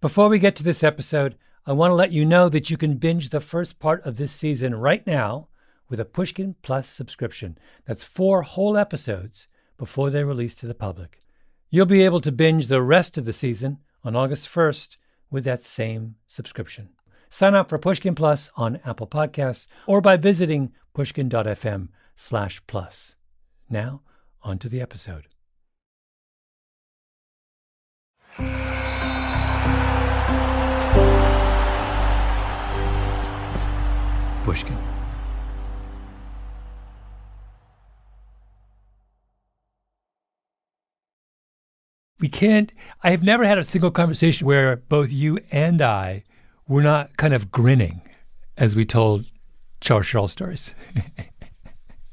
Before we get to this episode, I want to let you know that you can binge the first part of this season right now with a Pushkin Plus subscription. That's 4 whole episodes before they're released to the public. You'll be able to binge the rest of the season on August 1st with that same subscription. Sign up for Pushkin Plus on Apple Podcasts or by visiting pushkin.fm/plus. Now, on to the episode. Pushkin. I have never had a single conversation where both you and I were not kind of grinning as we told Charles Schurl stories.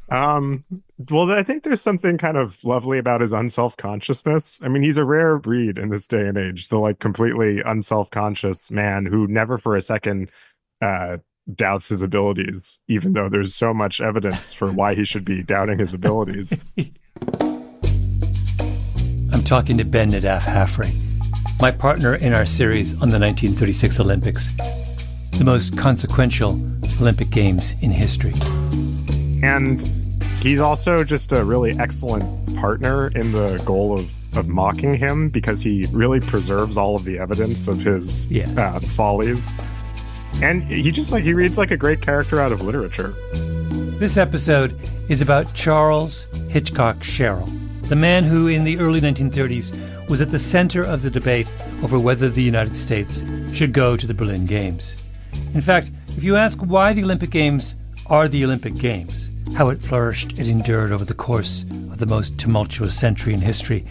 Well, I think there's something kind of lovely about his unself-consciousness. I mean, he's a rare breed in this day and age, the like completely unself-conscious man who never for a second doubts his abilities, even though there's so much evidence for why he should be doubting his abilities. I'm talking to Ben Nadaf Hafrey, my partner in our series on the 1936 Olympics, the most consequential Olympic Games in history. And he's also just a really excellent partner in the goal of mocking him, because he really preserves all of the evidence of his follies. And he reads like a great character out of literature. This episode is about Charles Hitchcock Sherrill, the man who in the early 1930s was at the center of the debate over whether the United States should go to the Berlin Games. In fact, if you ask why the Olympic Games are the Olympic Games, how it flourished and endured over the course of the most tumultuous century in history,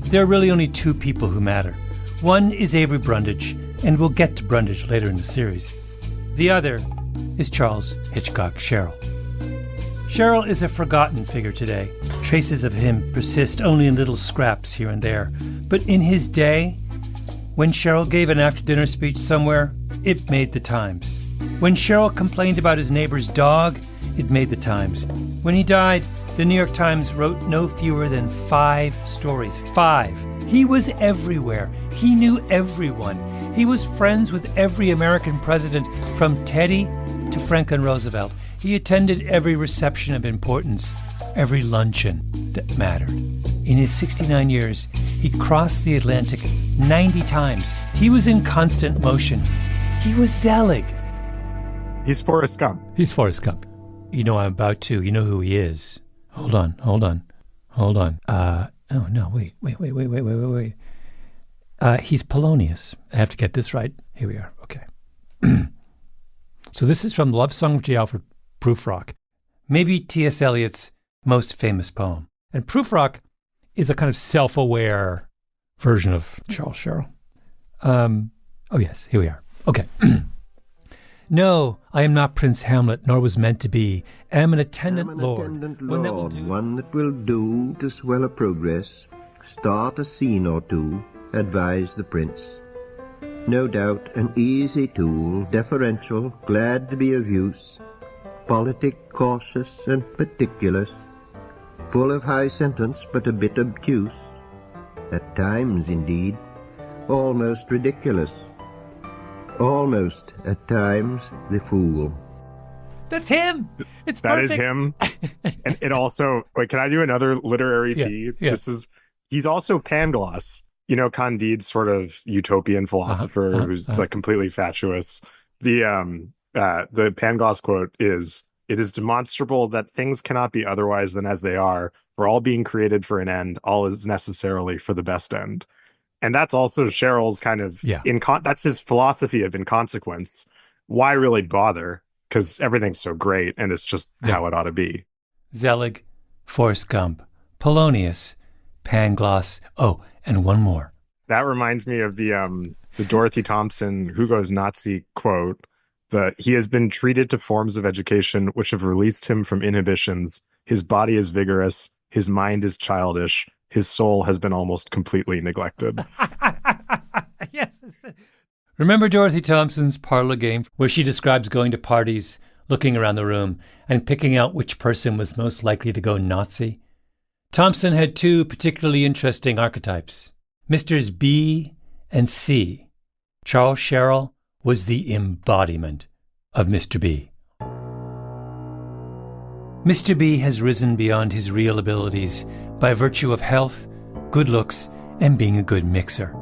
there are really only 2 people who matter. One is Avery Brundage, and we'll get to Brundage later in the series. The other is Charles Hitchcock Sherrill. Sherrill is a forgotten figure today. Traces of him persist only in little scraps here and there. But in his day, when Sherrill gave an after-dinner speech somewhere, it made the Times. When Sherrill complained about his neighbor's dog, it made the Times. When he died, the New York Times wrote no fewer than 5 stories. 5. He was everywhere. He knew everyone. He was friends with every American president, from Teddy to Franklin Roosevelt. He attended every reception of importance, every luncheon that mattered. In his 69 years, he crossed the Atlantic 90 times. He was in constant motion. He was Zelig. He's Forrest Gump. He's Forrest Gump. You know who he is. Hold on. Oh, no, wait. He's Polonius. I have to get this right. Here we are. Okay. So this is from Love Song of J. Alfred Prufrock, maybe T.S. Eliot's most famous poem. And Prufrock is a kind of self-aware version of Charles Sherrill. Oh, yes, here we are. Okay. No, I am not Prince Hamlet, nor was meant to be. Am an attendant lord. One that will do to swell a progress, start a scene or two, advise the prince. No doubt an easy tool, deferential, glad to be of use, politic, cautious, and meticulous, full of high sentence, but a bit obtuse, at times, indeed, almost ridiculous, almost, at times, the fool. That's him! It's that perfect. Is him. And it also, wait, can I do another literary P? Yeah. He's also Pangloss. You know, Candide's sort of utopian philosopher who's like completely fatuous. The Pangloss quote is, "It is demonstrable that things cannot be otherwise than as they are, for all being created for an end, all is necessarily for the best end." And that's also Sherrill's kind of, that's his philosophy of inconsequence. Why really bother? Because everything's so great and it's just how it ought to be. Zelig, Forrest Gump, Polonius, Pangloss. Oh, and one more. That reminds me of the Dorothy Thompson Hugo's Nazi quote, that he has been treated to forms of education which have released him from inhibitions. His body is vigorous. His mind is childish. His soul has been almost completely neglected. Yes. Remember Dorothy Thompson's parlor game where she describes going to parties, looking around the room, and picking out which person was most likely to go Nazi? Thompson had 2 particularly interesting archetypes, Misters B and C. Charles Sherrill was the embodiment of Mr. B. Mr. B has risen beyond his real abilities by virtue of health, good looks, and being a good mixer.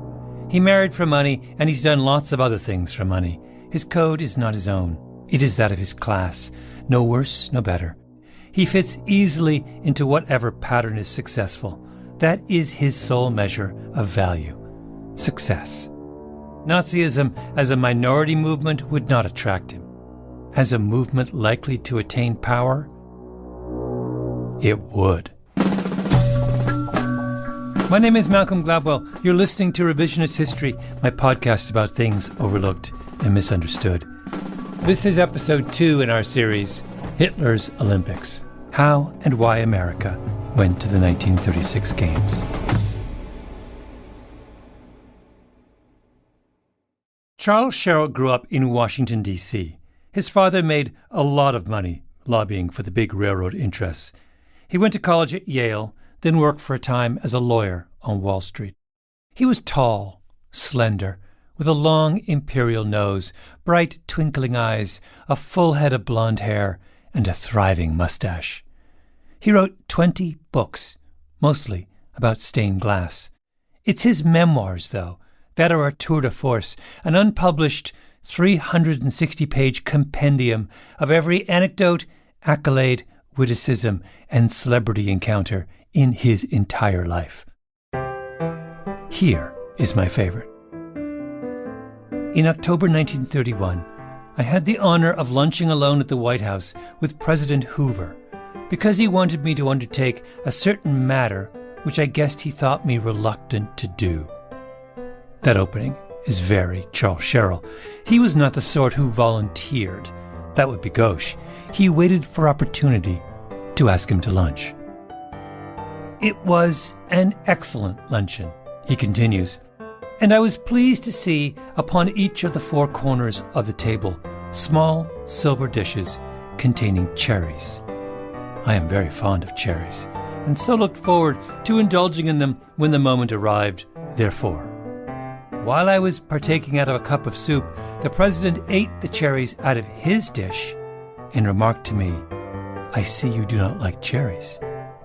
He married for money, and he's done lots of other things for money. His code is not his own. It is that of his class. No worse, no better. He fits easily into whatever pattern is successful. That is his sole measure of value. Success. Nazism as a minority movement would not attract him. As a movement likely to attain power, it would. My name is Malcolm Gladwell. You're listening to Revisionist History, my podcast about things overlooked and misunderstood. This is episode 2 in our series, Hitler's Olympics: How and Why America Went to the 1936 Games. Charles Sherrill grew up in Washington, D.C. His father made a lot of money lobbying for the big railroad interests. He went to college at Yale, then worked for a time as a lawyer on Wall Street. He was tall, slender, with a long imperial nose, bright twinkling eyes, a full head of blonde hair, and a thriving mustache. He wrote 20 books, mostly about stained glass. It's his memoirs, though, that are a tour de force, an unpublished 360-page compendium of every anecdote, accolade, witticism, and celebrity encounter in his entire life. Here is my favorite. In October 1931, I had the honor of lunching alone at the White House with President Hoover because he wanted me to undertake a certain matter which I guessed he thought me reluctant to do. That opening is very Charles Sherrill. He was not the sort who volunteered. That would be gauche. He waited for opportunity to ask him to lunch. It was an excellent luncheon, he continues, and I was pleased to see upon each of the 4 corners of the table small silver dishes containing cherries. I am very fond of cherries, and so looked forward to indulging in them when the moment arrived. Therefore, while I was partaking out of a cup of soup, the president ate the cherries out of his dish and remarked to me, "I see you do not like cherries,"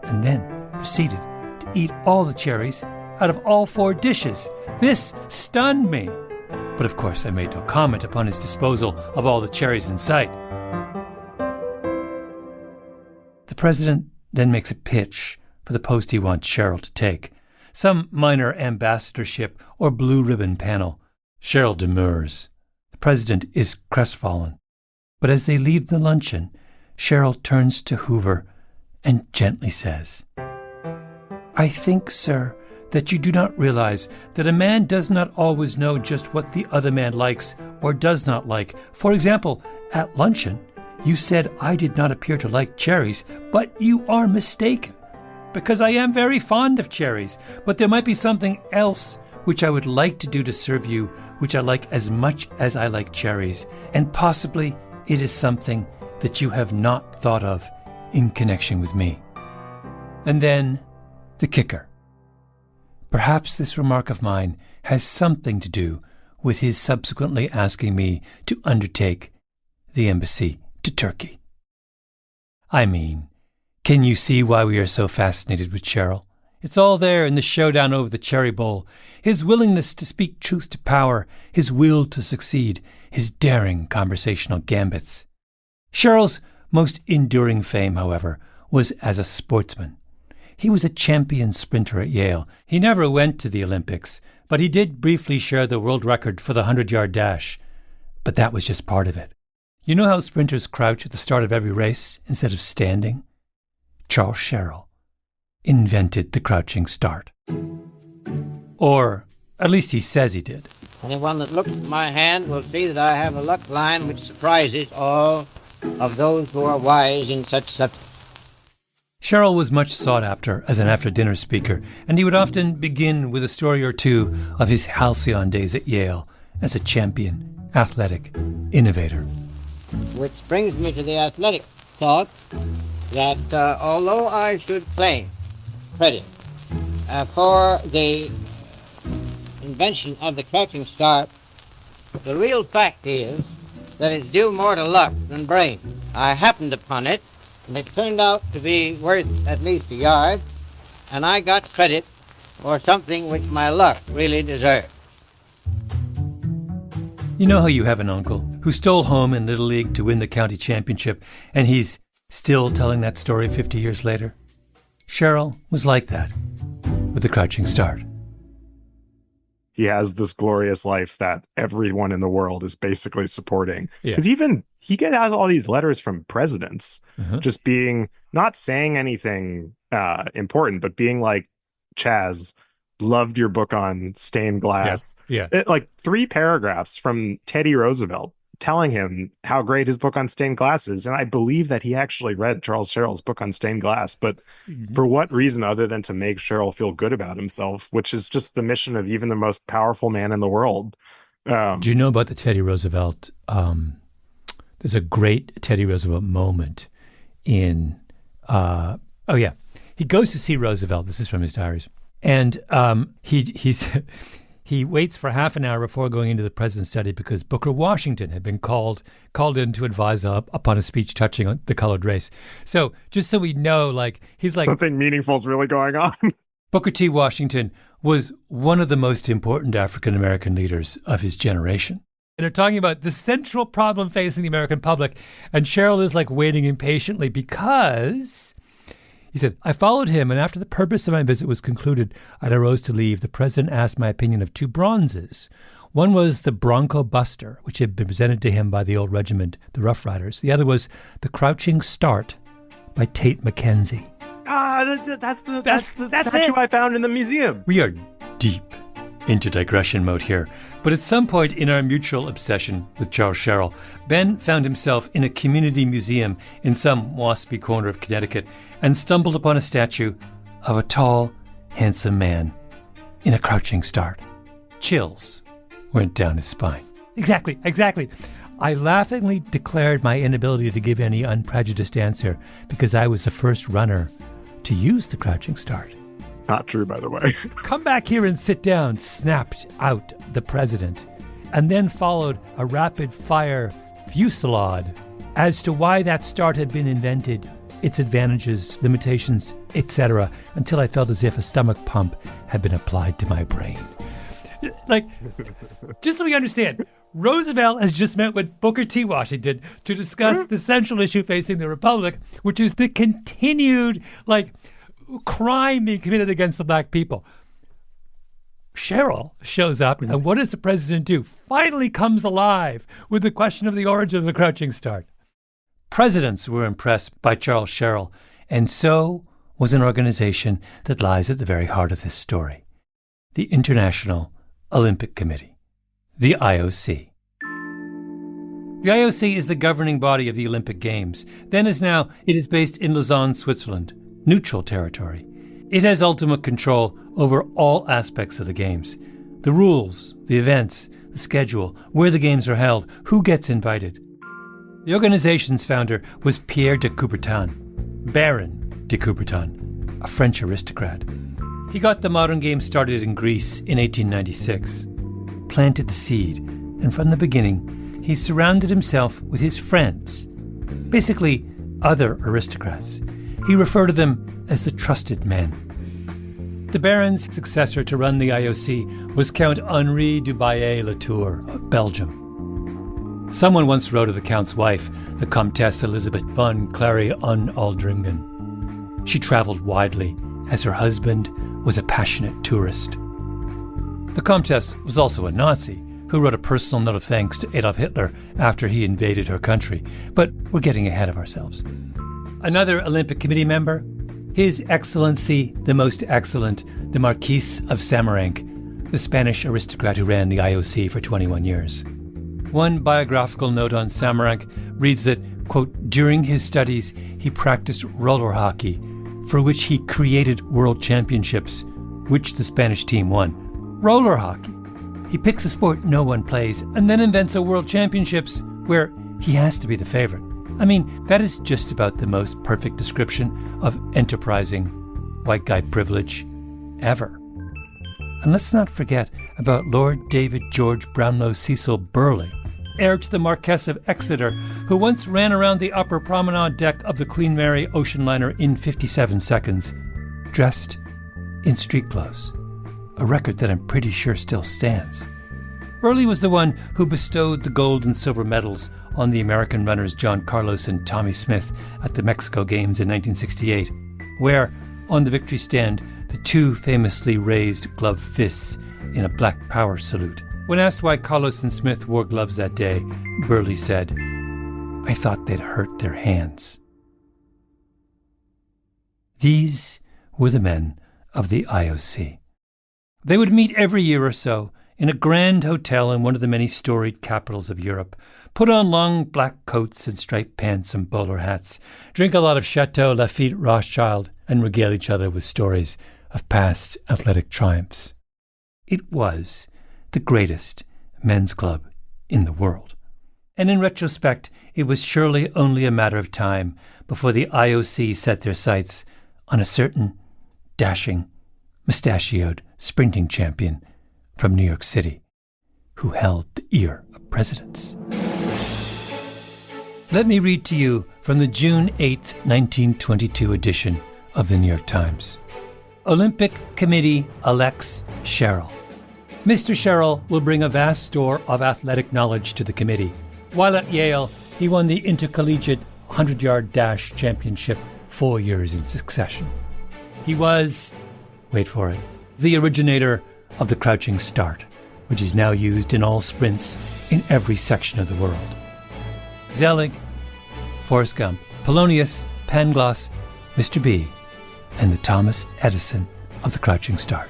and then proceeded to eat all the cherries out of all 4 dishes. This stunned me. But of course I made no comment upon his disposal of all the cherries in sight. The president then makes a pitch for the post he wants Sherrill to take, some minor ambassadorship or blue ribbon panel. Sherrill demurs. The president is crestfallen. But as they leave the luncheon, Sherrill turns to Hoover and gently says, "I think, sir, that you do not realize that a man does not always know just what the other man likes or does not like. For example, at luncheon, you said I did not appear to like cherries, but you are mistaken, because I am very fond of cherries, but there might be something else which I would like to do to serve you, which I like as much as I like cherries, and possibly it is something that you have not thought of in connection with me." And then the kicker. Perhaps this remark of mine has something to do with his subsequently asking me to undertake the embassy to Turkey. I mean, can you see why we are so fascinated with Sherrill? It's all there in the showdown over the cherry bowl, his willingness to speak truth to power, his will to succeed, his daring conversational gambits. Sherrill's most enduring fame, however, was as a sportsman. He was a champion sprinter at Yale. He never went to the Olympics, but he did briefly share the world record for the 100-yard dash. But that was just part of it. You know how sprinters crouch at the start of every race instead of standing? Charles Sherrill invented the crouching start. Or at least he says he did. Anyone that looks at my hand will see that I have a luck line which surprises all of those who are wise in such subjects. Sherrill was much sought after as an after-dinner speaker, and he would often begin with a story or two of his halcyon days at Yale as a champion, athletic, innovator. Which brings me to the athletic thought that although I should claim credit for the invention of the crouching start, The real fact is that it's due more to luck than brain. I happened upon it, and it turned out to be worth at least a yard, and I got credit for something which my luck really deserved. You know how you have an uncle who stole home in Little League to win the county championship, and he's still telling that story 50 years later? Cheryl was like that with The Crouching Start. He has this glorious life that everyone in the world is basically supporting. Because even he has all these letters from presidents just being, not saying anything important, but being like, Chaz, loved your book on stained glass. Like 3 paragraphs from Teddy Roosevelt telling him how great his book on stained glass is. And I believe that he actually read Charles Sherrill's book on stained glass, but for what reason other than to make Sherrill feel good about himself, which is just the mission of even the most powerful man in the world. Do you know about the Teddy Roosevelt? There's a great Teddy Roosevelt moment in, he goes to see Roosevelt. This is from his diaries. And he waits for half an hour before going into the president's study because Booker Washington had been called in to advise upon a speech touching on the colored race. So just so we know, he's like... something meaningful is really going on. Booker T. Washington was one of the most important African-American leaders of his generation. And they're talking about the central problem facing the American public. And Cheryl is waiting impatiently because... He said, I followed him, and after the purpose of my visit was concluded, I arose to leave. The president asked my opinion of 2 bronzes. One was the Bronco Buster, which had been presented to him by the old regiment, the Rough Riders. The other was the Crouching Start by Tate McKenzie. That's the statue I found in the museum. We are deep into digression mode here. But at some point in our mutual obsession with Charles Sherrill, Ben found himself in a community museum in some waspy corner of Connecticut and stumbled upon a statue of a tall, handsome man in a crouching start. Chills went down his spine. Exactly. I laughingly declared my inability to give any unprejudiced answer because I was the first runner to use the crouching start. Not true, by the way. Come back here and sit down, snapped out the president, and then followed a rapid-fire fusillade as to why that start had been invented, its advantages, limitations, etc., until I felt as if a stomach pump had been applied to my brain. Just so we understand, Roosevelt has just met with Booker T. Washington to discuss the central issue facing the Republic, which is the continued, crime being committed against the black people. Cheryl shows up, and what does the president do? Finally comes alive with the question of the origin of the Crouching Start. Presidents were impressed by Charles Sherrill, and so was an organization that lies at the very heart of this story, the International Olympic Committee, the IOC. The IOC is the governing body of the Olympic Games. Then as now, it is based in Lausanne, Switzerland, neutral territory. It has ultimate control over all aspects of the games. The rules, the events, the schedule, where the games are held, who gets invited. The organization's founder was Pierre de Coubertin, Baron de Coubertin, a French aristocrat. He got the modern games started in Greece in 1896, planted the seed, and from the beginning, he surrounded himself with his friends, basically other aristocrats. He referred to them as the trusted men. The Baron's successor to run the IOC was Count Henri du Baillet-Latour of Belgium. Someone once wrote of the Count's wife, the Comtesse Elizabeth von Clary-on-Aldringen. She traveled widely, as her husband was a passionate tourist. The Comtesse was also a Nazi, who wrote a personal note of thanks to Adolf Hitler after he invaded her country. But we're getting ahead of ourselves. Another Olympic Committee member, His Excellency, the Most Excellent, the Marquis of Samaranch, the Spanish aristocrat who ran the IOC for 21 years. One biographical note on Samaranch reads that, quote, during his studies, he practiced roller hockey, for which he created world championships, which the Spanish team won. Roller hockey. He picks a sport no one plays and then invents a world championships where he has to be the favorite. I mean, that is just about the most perfect description of enterprising white guy privilege ever. And let's not forget about Lord David George Brownlow Cecil Burleigh, heir to the Marquess of Exeter, who once ran around the upper promenade deck of the Queen Mary ocean liner in 57 seconds, dressed in street clothes, a record that I'm pretty sure still stands. Burleigh was the one who bestowed the gold and silver medals on the American runners John Carlos and Tommy Smith at the Mexico Games in 1968, where, on the victory stand, the two famously raised gloved fists in a Black Power salute. When asked why Carlos and Smith wore gloves that day, Burleigh said, "I thought they'd hurt their hands." These were the men of the IOC. They would meet every year or so in a grand hotel in one of the many storied capitals of Europe, put on long black coats and striped pants and bowler hats, drink a lot of Chateau Lafite Rothschild, and regale each other with stories of past athletic triumphs. It was the greatest men's club in the world. And in retrospect, it was surely only a matter of time before the IOC set their sights on a certain dashing, mustachioed sprinting champion from New York City who held the ear of presidents. Let me read to you from the June 8, 1922 edition of the New York Times. Olympic Committee elects Sherrill. Mr. Sherrill will bring a vast store of athletic knowledge to the committee. While at Yale, he won the intercollegiate 100-yard dash championship 4 years in succession. He was, wait for it, the originator of the crouching start, which is now used in all sprints in every section of the world. Zelig, Forrest Gump, Polonius, Pangloss, Mr. B, and the Thomas Edison of the crouching start.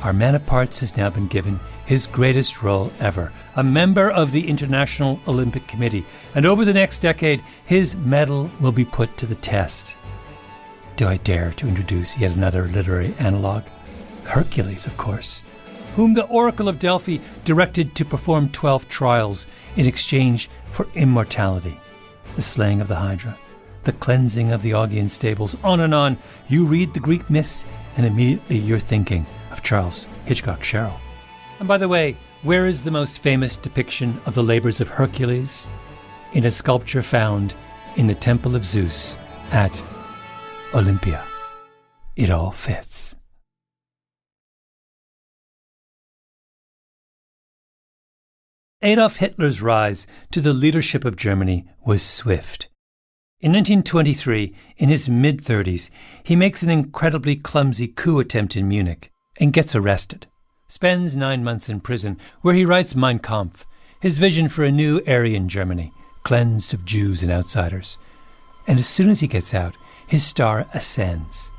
Our man of parts has now been given his greatest role ever, a member of the International Olympic Committee, and over the next decade, his medal will be put to the test. Do I dare to introduce yet another literary analog? Hercules, of course, whom the Oracle of Delphi directed to perform 12 trials in exchange for immortality. The slaying of the Hydra, the cleansing of the Augean stables, on and on. You read the Greek myths, and immediately you're thinking of Charles Hitchcock Sherrill. And by the way, where is the most famous depiction of the labors of Hercules? In a sculpture found in the Temple of Zeus at Olympia. It all fits. Adolf Hitler's rise to the leadership of Germany was swift. In 1923, in his mid-30s, he makes an incredibly clumsy coup attempt in Munich and gets arrested. Spends 9 months in prison, where he writes Mein Kampf, his vision for a new Aryan Germany, cleansed of Jews and outsiders. And as soon as he gets out, his star ascends.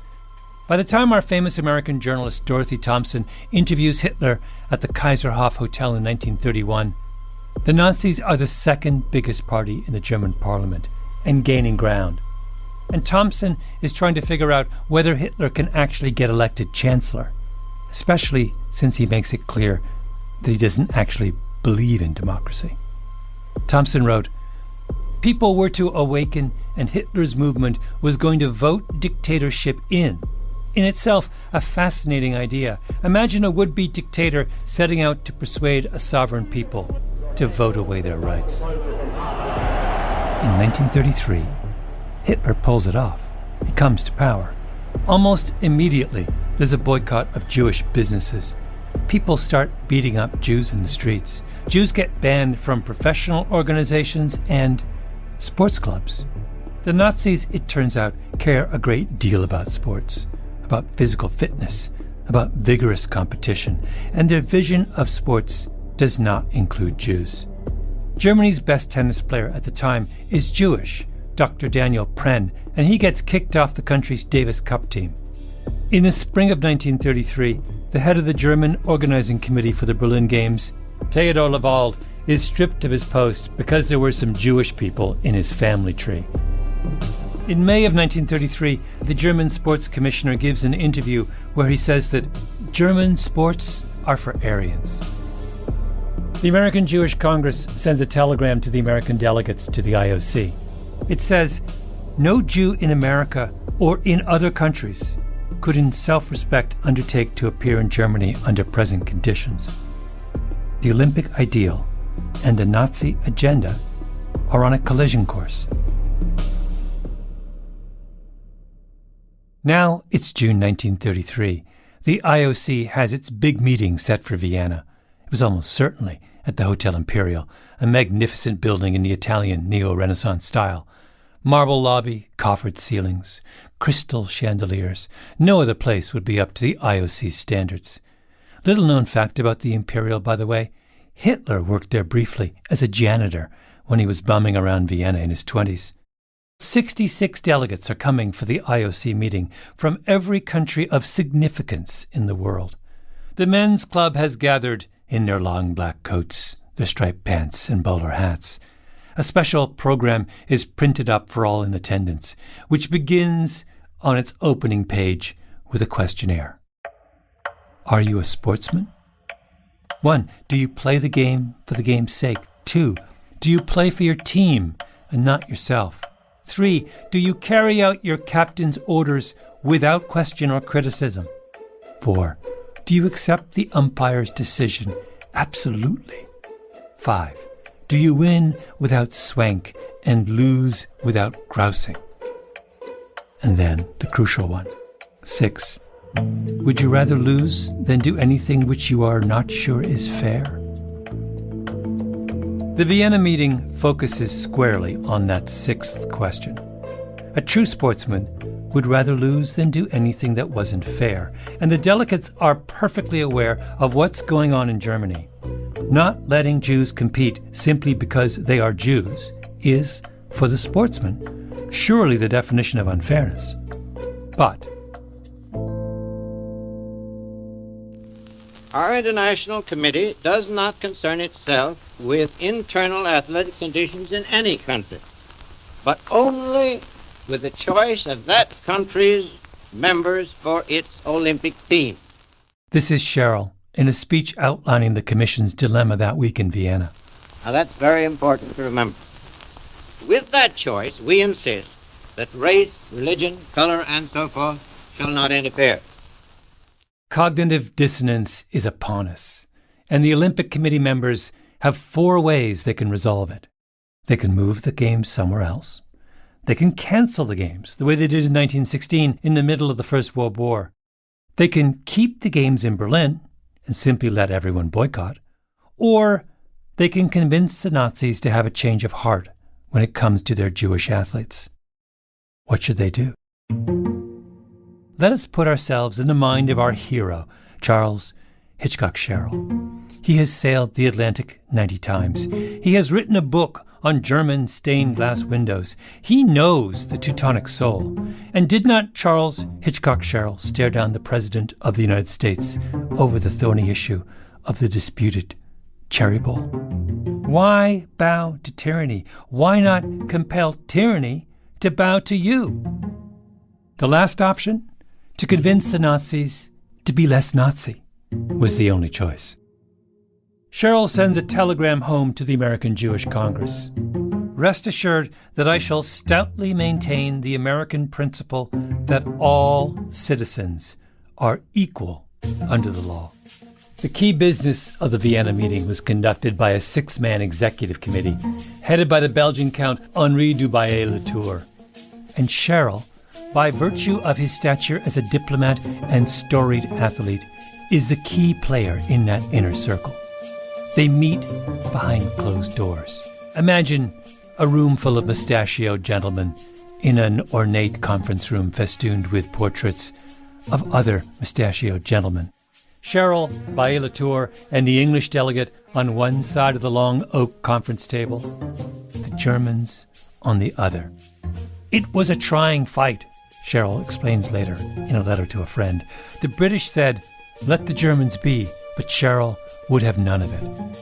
By the time our famous American journalist Dorothy Thompson interviews Hitler at the Kaiserhof Hotel in 1931, the Nazis are the second biggest party in the German parliament and gaining ground. And Thompson is trying to figure out whether Hitler can actually get elected chancellor, especially since he makes it clear that he doesn't actually believe in democracy. Thompson wrote, "People were to awaken, and Hitler's movement was going to vote dictatorship in. In itself, a fascinating idea. Imagine a would-be dictator setting out to persuade a sovereign people to vote away their rights." In 1933, Hitler pulls it off. He comes to power. Almost immediately, there's a boycott of Jewish businesses. People start beating up Jews in the streets. Jews get banned from professional organizations and sports clubs. The Nazis, it turns out, care a great deal about sports, about physical fitness, about vigorous competition, and their vision of sports does not include Jews. Germany's best tennis player at the time is Jewish, Dr. Daniel Prenn, and he gets kicked off the country's Davis Cup team. In the spring of 1933, the head of the German organizing committee for the Berlin Games, Theodor Lewald, is stripped of his post because there were some Jewish people in his family tree. In May of 1933, the German sports commissioner gives an interview where he says that German sports are for Aryans. The American Jewish Congress sends a telegram to the American delegates to the IOC. It says, "No Jew in America or in other countries could in self-respect undertake to appear in Germany under present conditions. The Olympic ideal and the Nazi agenda are on a collision course. Now it's June 1933. The IOC has its big meeting set for Vienna. It was almost certainly at the Hotel Imperial, a magnificent building in the Italian neo-Renaissance style. Marble lobby, coffered ceilings, crystal chandeliers. No other place would be up to the IOC's standards. Little known fact about the Imperial, by the way, Hitler worked there briefly as a janitor when he was bumming around Vienna in his 20s. 66 delegates are coming for the IOC meeting from every country of significance in the world. The men's club has gathered in their long black coats, their striped pants and bowler hats. A special program is printed up for all in attendance, which begins on its opening page with a questionnaire. Are you a sportsman? 1. Do you play the game for the game's sake? 2. Do you play for your team and not yourself? 3. Do you carry out your captain's orders without question or criticism? 4. Do you accept the umpire's decision absolutely? 5. Do you win without swank and lose without grousing? And then the crucial one. 6. Would you rather lose than do anything which you are not sure is fair? The Vienna meeting focuses squarely on that sixth question. A true sportsman would rather lose than do anything that wasn't fair, and the delegates are perfectly aware of what's going on in Germany. Not letting Jews compete simply because they are Jews is, for the sportsman, surely the definition of unfairness. But our international committee does not concern itself with internal athletic conditions in any country, but only with the choice of that country's members for its Olympic team. This is Cheryl in a speech outlining the Commission's dilemma that week in Vienna. Now that's very important to remember. With that choice, we insist that race, religion, color, and so forth shall not interfere. Cognitive dissonance is upon us, and the Olympic Committee members have 4 ways they can resolve it. They can move the games somewhere else. They can cancel the games, the way they did in 1916 in the middle of the First World War. They can keep the games in Berlin and simply let everyone boycott. Or they can convince the Nazis to have a change of heart when it comes to their Jewish athletes. What should they do? Let us put ourselves in the mind of our hero, Charles Hitchcock Sherrill. He has sailed the Atlantic 90 times. He has written a book on German stained glass windows. He knows the Teutonic soul. And did not Charles Hitchcock Sherrill stare down the President of the United States over the thorny issue of the disputed Cherry Bowl? Why bow to tyranny? Why not compel tyranny to bow to you? The last option, to convince the Nazis to be less Nazi, was the only choice. Sherrill sends a telegram home to the American Jewish Congress. Rest assured that I shall stoutly maintain the American principle that all citizens are equal under the law. The key business of the Vienna meeting was conducted by a 6-man executive committee, headed by the Belgian Count Henri Dubaillet-Latour. And Sherrill, by virtue of his stature as a diplomat and storied athlete, is the key player in that inner circle. They meet behind closed doors. Imagine a room full of mustachioed gentlemen in an ornate conference room festooned with portraits of other mustachioed gentlemen. Sherrill, Baillet-Latour, and the English delegate on one side of the long oak conference table, the Germans on the other. It was a trying fight, Sherrill explains later in a letter to a friend. The British said, "Let the Germans be," but Sherrill would have none of it.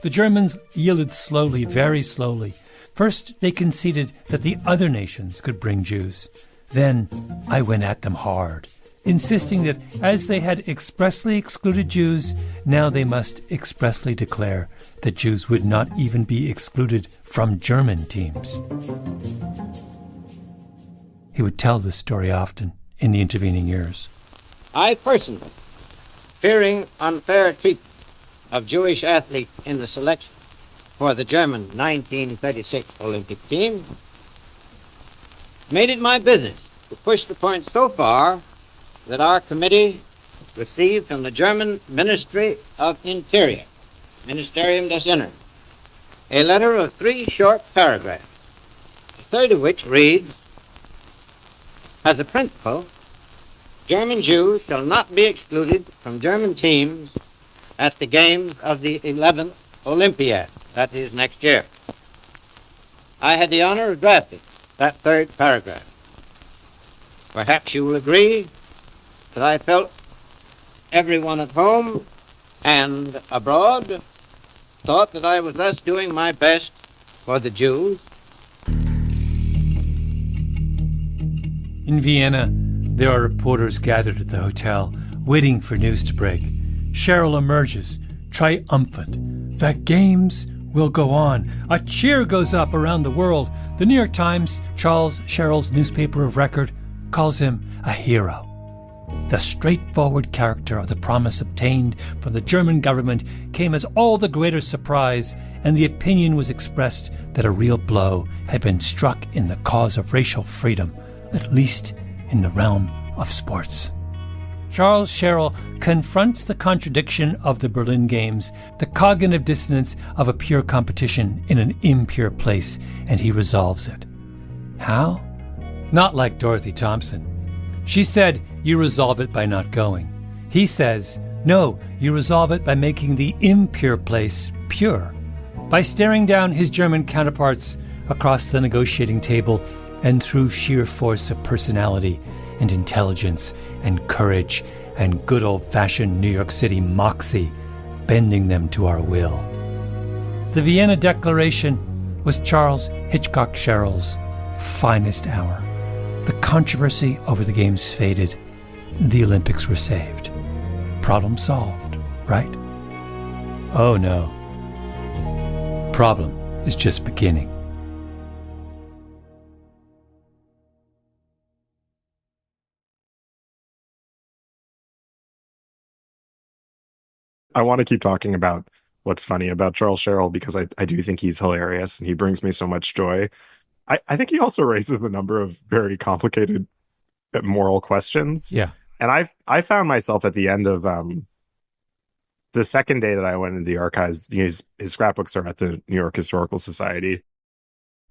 The Germans yielded slowly, very slowly. First, they conceded that the other nations could bring Jews. Then I went at them hard, insisting that as they had expressly excluded Jews, now they must expressly declare that Jews would not even be excluded from German teams. He would tell this story often in the intervening years. I personally, fearing unfair treatment of Jewish athletes in the selection for the German 1936 Olympic team, made it my business to push the point so far that our committee received from the German Ministry of Interior, Ministerium des Innern, a letter of 3 short paragraphs, the third of which reads, "As a principle, German Jews shall not be excluded from German teams at the games of the 11th Olympiad," that is next year. I had the honor of drafting that third paragraph. Perhaps you will agree that I felt everyone at home and abroad thought that I was thus doing my best for the Jews. In Vienna, there are reporters gathered at the hotel, waiting for news to break. Cheryl emerges, triumphant. The games will go on. A cheer goes up around the world. The New York Times, Cheryl's newspaper of record, calls him a hero. The straightforward character of the promise obtained from the German government came as all the greater surprise, and the opinion was expressed that a real blow had been struck in the cause of racial freedom, at least in the realm of sports. Charles Cheryl confronts the contradiction of the Berlin Games, the cognitive dissonance of a pure competition in an impure place, and he resolves it. How? Not like Dorothy Thompson. She said, you resolve it by not going. He says, no, you resolve it by making the impure place pure, by staring down his German counterparts across the negotiating table and through sheer force of personality and intelligence and courage and good old-fashioned New York City moxie, bending them to our will. The Vienna Declaration was Charles Hitchcock Cheryl's finest hour. The controversy over the games faded. The Olympics were saved. Problem solved, right? Oh no. Problem is just beginning. I want to keep talking about what's funny about Charles Cheryl because I do think he's hilarious and he brings me so much joy. I think he also raises a number of very complicated moral questions. Yeah. And I found myself at the end of the second day that I went into the archives, his scrapbooks are at the New York Historical Society.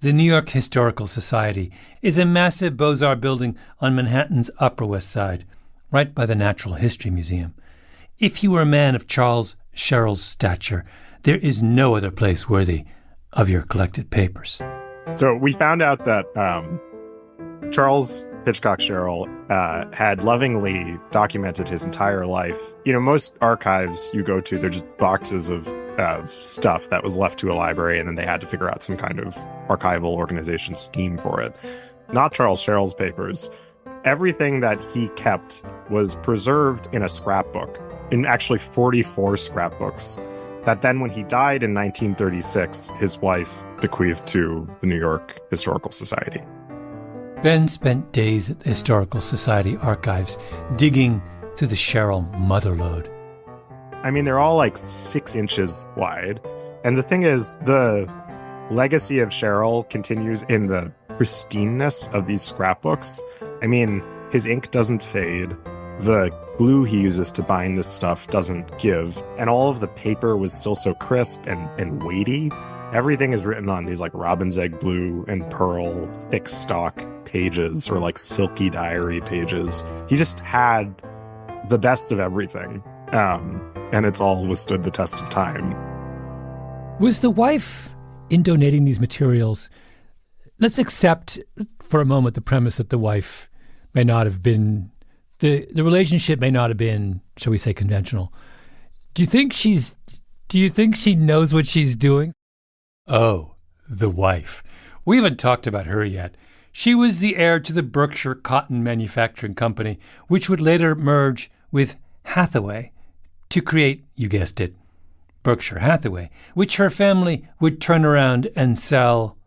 The New York Historical Society is a massive Beaux-Arts building on Manhattan's Upper West Side, right by the Natural History Museum. If you were a man of Charles Cheryl's stature, there is no other place worthy of your collected papers. So we found out that Charles Hitchcock Cheryl had lovingly documented his entire life. Most archives you go to, they're just boxes of stuff that was left to a library, and then they had to figure out some kind of archival organization scheme for it. Not Charles Cheryl's papers. Everything that he kept was preserved in a scrapbook, in actually 44 scrapbooks, that then when he died in 1936, his wife bequeathed to the New York Historical Society. Ben spent days at the Historical Society archives digging through the Cheryl motherlode. I mean, they're all like 6 inches wide. And the thing is, the legacy of Cheryl continues in the pristineness of these scrapbooks. I mean, his ink doesn't fade. The glue he uses to bind this stuff doesn't give. And all of the paper was still so crisp and weighty. Everything is written on these like robin's egg blue and pearl thick stock pages, or like silky diary pages. He just had the best of everything. And it's all withstood the test of time. Was the wife, in donating these materials, let's accept for a moment the premise that the wife may not have been, the relationship may not have been, shall we say, conventional. Do you think she knows what she's doing? Oh, the wife. We haven't talked about her yet. She was the heir to the Berkshire Cotton Manufacturing Company, which would later merge with Hathaway to create, you guessed it, Berkshire Hathaway, which her family would turn around and sell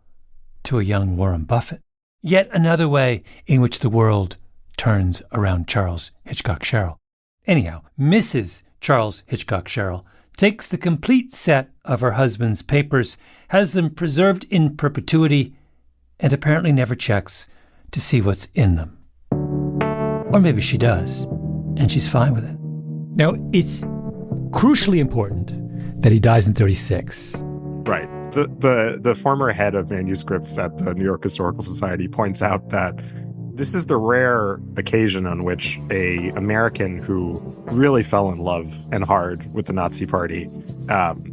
to a young Warren Buffett. Yet another way in which the world turns around Charles Hitchcock Sherrill. Anyhow, Mrs. Charles Hitchcock Sherrill takes the complete set of her husband's papers, has them preserved in perpetuity, and apparently never checks to see what's in them. Or maybe she does, and she's fine with it. Now, it's crucially important that he dies in 36. Right. The former head of manuscripts at the New York Historical Society points out that this is the rare occasion on which a American who really fell in love and hard with the Nazi Party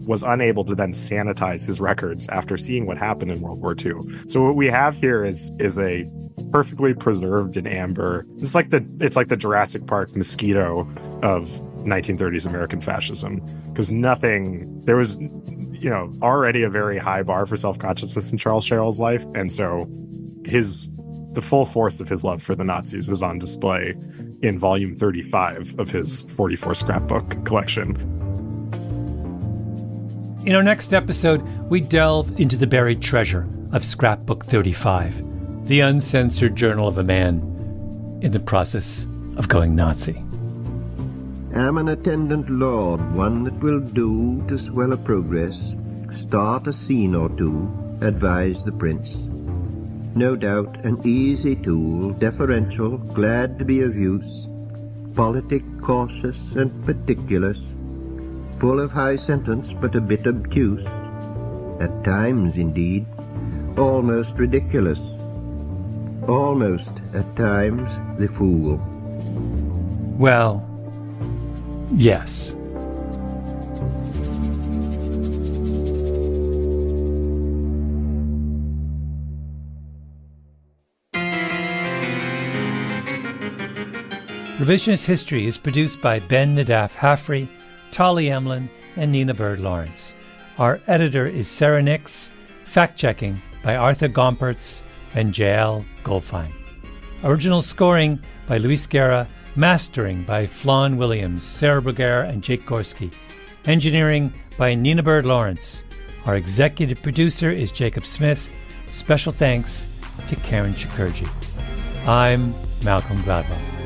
was unable to then sanitize his records after seeing what happened in World War II. So what we have here is a perfectly preserved in amber. It's like the Jurassic Park mosquito of 1930s American fascism, because there was already a very high bar for self-consciousness in Charles Sherrill's life, and so the full force of his love for the Nazis is on display in volume 35 of his 44 scrapbook collection. In our next episode, we delve into the buried treasure of scrapbook 35, the uncensored journal of a man in the process of going Nazi. Am an attendant lord, one that will do to swell a progress, start a scene or two, advise the prince. No doubt an easy tool, deferential, glad to be of use, politic, cautious, and particulars, full of high sentence but a bit obtuse, at times indeed, almost ridiculous, almost at times the fool. Well, yes. Revisionist History is produced by Ben Nadaf Haffrey, Tolly Emlin, and Nina Bird Lawrence. Our editor is Sarah Nix, fact-checking by Arthur Gompertz and Jael Goldfein. Original scoring by Luis Guerra, mastering by Flawn Williams, Sarah Bruguera, and Jake Gorski. Engineering by Nina Bird Lawrence. Our executive producer is Jacob Smith. Special thanks to Karen Shakurji. I'm Malcolm Gladwell.